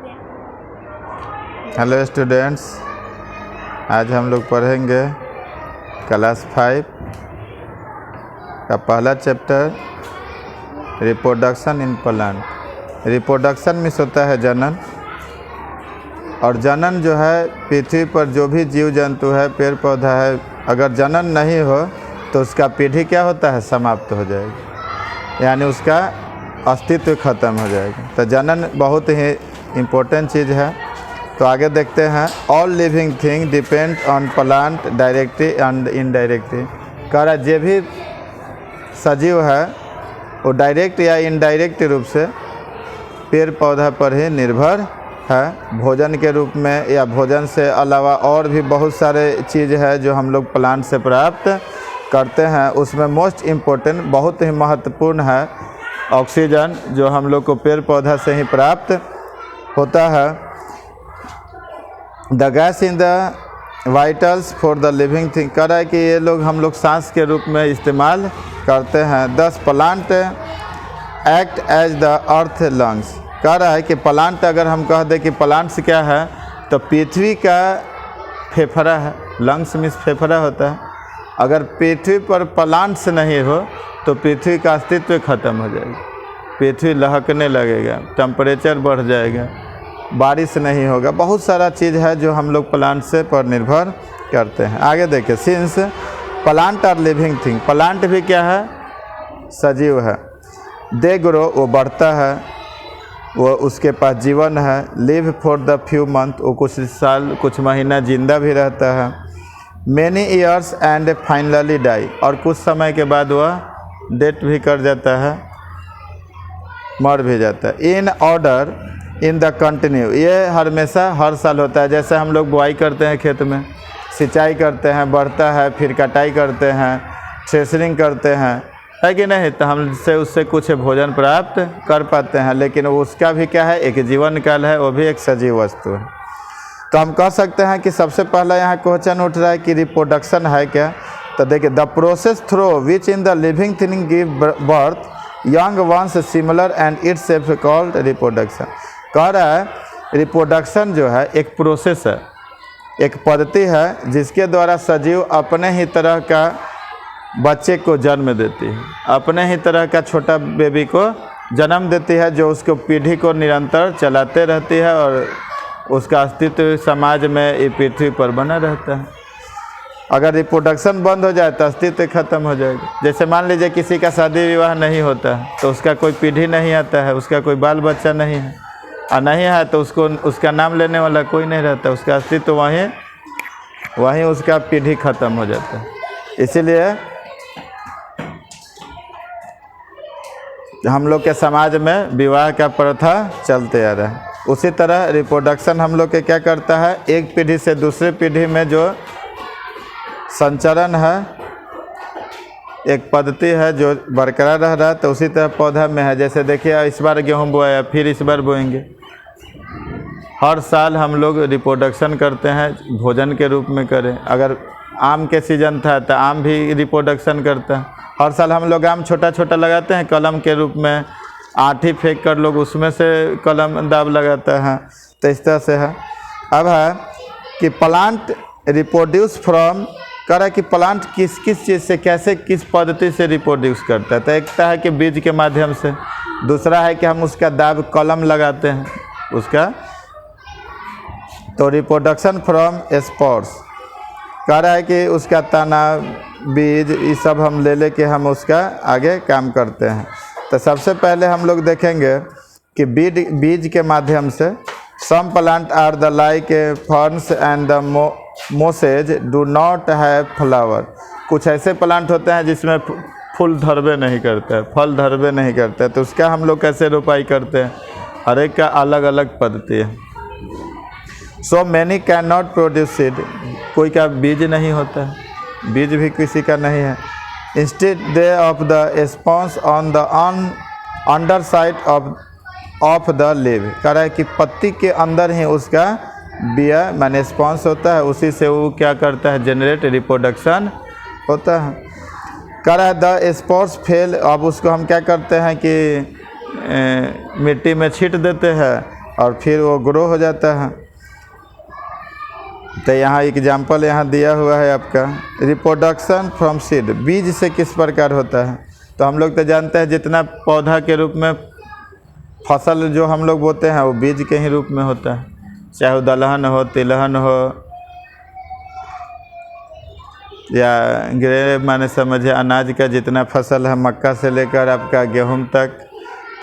Hello students, आज हम लोग पढ़ेंगे क्लास 5 का पहला chapter reproduction in plant. Reproduction means होता है जनन, और जनन जो है पृथ्वी पर जो भी जीव जंतु है, पेड़ पौधा है, अगर जनन नहीं हो तो उसका पीढ़ी क्या होता है, समाप्त हो जाएगी, यानी उसका अस्तित्व खत्म हो जाएगा। तो जनन बहुत ही इम्पोर्टेंट चीज़ है। तो आगे देखते हैं। All living thing depend on plant directly and indirectly. कह रहा जो भी सजीव है वो डायरेक्ट या इनडायरेक्ट रूप से पेड़ पौधा पर ही निर्भर है, भोजन के रूप में, या भोजन से अलावा और भी बहुत सारे चीज़ है जो हम लोग प्लांट से प्राप्त करते हैं। उसमें मोस्ट इम्पोर्टेंट, बहुत ही महत्वपूर्ण है ऑक्सीजन, जो हम लोग को पेड़ पौधा से ही प्राप्त होता है। The gas in the vitals for the living thing. कह रहा है कि ये लोग हम लोग सांस के रूप में इस्तेमाल करते हैं। 10 plant act as the earth lungs. कह रहा है कि प्लांट, अगर हम कह दें कि प्लांट्स क्या है, तो पृथ्वी का फेफड़ा है। लंग्स मीन्स फेफड़ा होता है। अगर पृथ्वी पर प्लांट्स नहीं हो तो पृथ्वी का अस्तित्व खत्म हो जाएगा, पृथ्वी लहकने लगेगा, टेम्परेचर बढ़ जाएगा, बारिश नहीं होगा, बहुत सारा चीज़ है जो हम लोग प्लांट से पर निर्भर करते हैं। आगे देखिए। Since plant are living thing. Plant भी क्या है, सजीव है। दे ग्रो, वो बढ़ता है, वो उसके पास जीवन है। Live for the few month, वो कुछ साल कुछ महीना जिंदा भी रहता है। Many years and finally die, और कुछ समय के बाद वह डेथ भी कर जाता है, मर भी जाता है। In order in the continue, ये हमेशा हर साल होता है। जैसे हम लोग बुआई करते हैं, खेत में सिंचाई करते हैं, बढ़ता है, फिर कटाई करते हैं, थ्रेशरिंग करते हैं, है कि नहीं, तो हमसे उससे कुछ भोजन प्राप्त कर पाते हैं। लेकिन उसका भी क्या है, एक जीवन काल है, वो भी एक सजीव वस्तु है। तो हम कह सकते हैं कि सबसे पहला यहाँ क्वेश्चन उठ रहा है कि रिप्रोडक्शन है क्या। तो देखिए, the process through which in the living thing give birth young ones similar and it's self called reproduction. कह रहा है रिप्रोडक्शन जो है एक प्रोसेस है, एक पद्धति है जिसके द्वारा सजीव अपने ही तरह का बच्चे को जन्म देती है, अपने ही तरह का छोटा बेबी को जन्म देती है, जो उसको पीढ़ी को निरंतर चलाते रहती है, और उसका अस्तित्व समाज में पृथ्वी पर बना रहता है। अगर रिप्रोडक्शन बंद हो जाए तो अस्तित्व खत्म हो जाएगा। जैसे मान लीजिए किसी का शादी विवाह नहीं होता है तो उसका कोई पीढ़ी नहीं आता है, उसका कोई बाल बच्चा नहीं है, और नहीं है तो उसको उसका नाम लेने वाला कोई नहीं रहता, उसका अस्तित्व वहीं उसका पीढ़ी खत्म हो जाता है। इसीलिए हम लोग के समाज में विवाह का प्रथा चलते आ रहा है। उसी तरह रिप्रोडक्शन हम लोग के क्या करता है, एक पीढ़ी से दूसरे पीढ़ी में जो संचरण है, एक पद्धति है जो बरकरार रह रहा है। तो उसी तरह पौधा में है। जैसे देखिए, इस बार गेहूँ बोया, फिर इस बार बोएंगे। हर साल हम लोग रिप्रोडक्शन करते हैं, भोजन के रूप में करें। अगर आम के सीजन था तो आम भी रिप्रोडक्शन करता है। हर साल हम लोग आम छोटा छोटा लगाते हैं कलम के रूप में, आठी फेंक कर लोग उसमें से कलम दाब लगाता है। तो इस तरह से है। अब है कि प्लांट रिप्रोड्यूस फ्रॉम। कह रहा है कि प्लांट किस किस चीज़ से, कैसे, किस पद्धति से रिप्रोड्यूस करता है। तो एक है कि बीज के माध्यम से, दूसरा है कि हम उसका दाब कलम लगाते हैं उसका। तो रिप्रोडक्शन फ्रॉम स्पोर्स। कह रहा है कि उसका तना, बीज, ये सब हम ले के हम उसका आगे काम करते हैं। तो सबसे पहले हम लोग देखेंगे कि बीज के माध्यम से some plant are the like ferns and the mosses do not have flower. कुछ ऐसे प्लांट होते हैं जिसमें फूल धरबे नहीं करते हैं, फल धरबे नहीं करते हैं। तो उसका हम लोग कैसे रोपाई करते हैं, हर एक का अलग अलग पद्धति है। So many can not produce seed. कोई का बीज नहीं होता है, बीज भी किसी का नहीं है। Instead they of the spawns on the under side of the leave. कह रहा है कि पत्ती के अंदर ही उसका बिया माने स्पॉन्स होता है, उसी से वो क्या करता है, जनरेट, रिप्रोडक्शन होता है। कह रहा है द स्पोर्स फेल। अब उसको हम क्या करते हैं कि मिट्टी में छींट देते हैं और फिर वो ग्रो हो जाता है। तो यहाँ एग्जाम्पल यहाँ दिया हुआ है आपका, रिप्रोडक्शन फ्रॉम सीड, बीज से किस प्रकार होता है। तो हम लोग तो जानते हैं जितना पौधा के रूप में फसल जो हम लोग बोते हैं वो बीज के ही रूप में होता है, चाहे वो दलहन हो, तिलहन हो, या ग्रे माने समझे अनाज का जितना फसल है, मक्का से लेकर आपका गेहूं तक।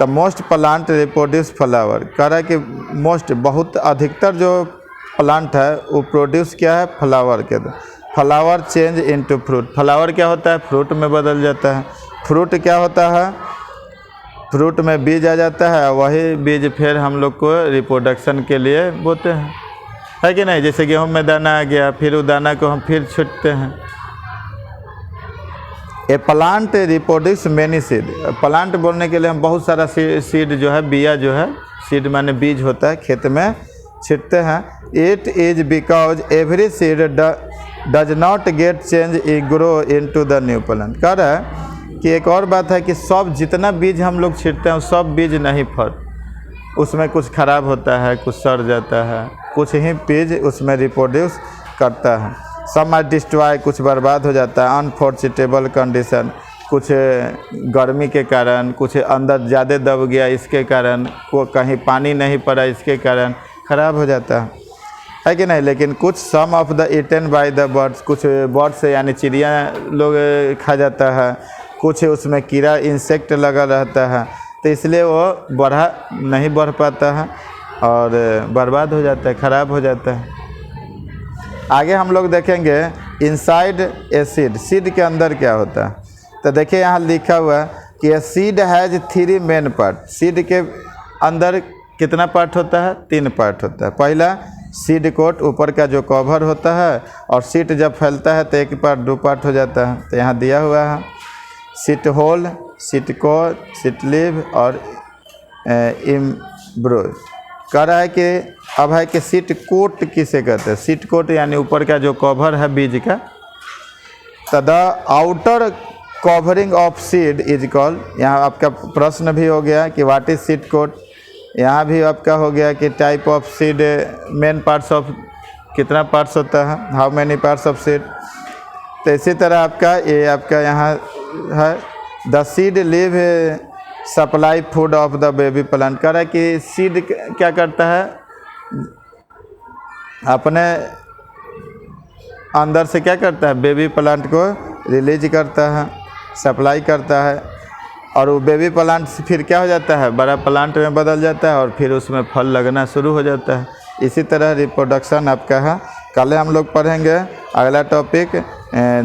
The most plant reproduce flower, कह रहा है कि मोस्ट बहुत अधिकतर जो प्लांट है वो प्रोड्यूस क्या है, फ्लावर के। Flower change into fruit, flower क्या होता है, फ्रूट में बदल जाता है। फ्रूट क्या होता है, फ्रूट में बीज आ जाता है, वही बीज फिर हम लोग को रिप्रोडक्शन के लिए बोते हैं, है कि नहीं। जैसे गेहूं में दाना आ गया, फिर वो दाना को हम फिर छींटते हैं। A plant reproduce many seed, plant बोलने के लिए हम बहुत सारा सीड जो है, बिया जो है, सीड माने बीज होता है, खेत में छिटते हैं। It is because every seed does not get change इ grow into the new plant. कह रहा है कि एक और बात है कि सब जितना बीज हम लोग छिटते हैं सब बीज नहीं फल, उसमें कुछ खराब होता है, कुछ सड़ जाता है, कुछ ही बीज उसमें रिप्रोड्यूस करता है। सब में डिस्ट्रॉय, कुछ बर्बाद हो जाता है। अनफॉर्चुनेबल कंडीशन, कुछ गर्मी के कारण, कुछ अंदर ज़्यादा दब गया इसके कारण, को कहीं पानी नहीं पड़ा इसके कारण ख़राब हो जाता है कि नहीं। लेकिन कुछ some of the eaten by the birds, कुछ बर्ड्स यानी चिड़िया लोग खा जाता है, कुछ उसमें कीड़ा इंसेक्ट लगा रहता है, तो इसलिए वो नहीं बढ़ पाता है और बर्बाद हो जाता है, ख़राब हो जाता है। आगे हम लोग देखेंगे इनसाइड ए सीड, सीड के अंदर क्या होता है। तो देखिए यहाँ लिखा हुआ है कि a seed has 3 main part, seed के अंदर कितना पार्ट होता है, 3 पार्ट होता है। पहला सीड कोट, ऊपर का जो कवर होता है, और सीड जब फैलता है तो 1 पार्ट 2 पार्ट हो जाता है। तो यहाँ दिया हुआ है seed whole, seed coat, seed leave और इम्ब्रोज। कह रहा है कि अब है कि सीड कोट किसे कहते हैं, सीड कोट यानी ऊपर का जो कवर है बीज का। तो the outer covering of seed is called, यहाँ आपका प्रश्न भी हो गया कि व्हाट इज सीड कोट। यहाँ भी आपका हो गया कि type of seed, main parts of, कितना पार्ट्स होता है, how many parts of seed. तो इसी तरह आपका ये आपका यहाँ है the seed live supply food of the baby plant. कह रहा है कि सीड क्या करता है, अपने अंदर से क्या करता है, बेबी प्लांट को रिलीज करता है, सप्लाई करता है, और वो बेबी प्लांट फिर क्या हो जाता है, बड़ा प्लांट में बदल जाता है और फिर उसमें फल लगना शुरू हो जाता है। इसी तरह रिप्रोडक्शन आपका है। कल हम लोग पढ़ेंगे अगला टॉपिक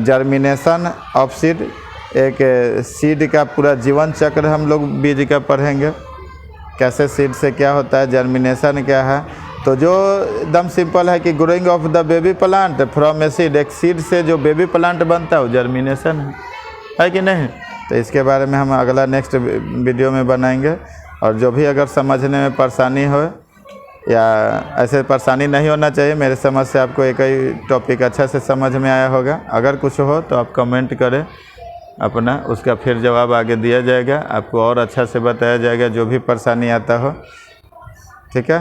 जर्मिनेशन ऑफ सीड, एक सीड का पूरा जीवन चक्र हम लोग बीज का पढ़ेंगे, कैसे सीड से क्या होता है, जर्मिनेशन क्या है। तो जो एकदम सिंपल है कि growing of the baby plant from a seed, एक सीड से जो बेबी प्लांट बनता है वो जर्मिनेशन है कि नहीं। तो इसके बारे में हम अगला नेक्स्ट वीडियो में बनाएंगे। और जो भी अगर समझने में परेशानी हो, या ऐसे परेशानी नहीं होना चाहिए, मेरे समझ से आपको एक ही टॉपिक अच्छा से समझ में आया होगा। अगर कुछ हो तो आप कमेंट करें अपना, उसका फिर जवाब आगे दिया जाएगा, आपको और अच्छा से बताया जाएगा जो भी परेशानी आता हो। ठीक है।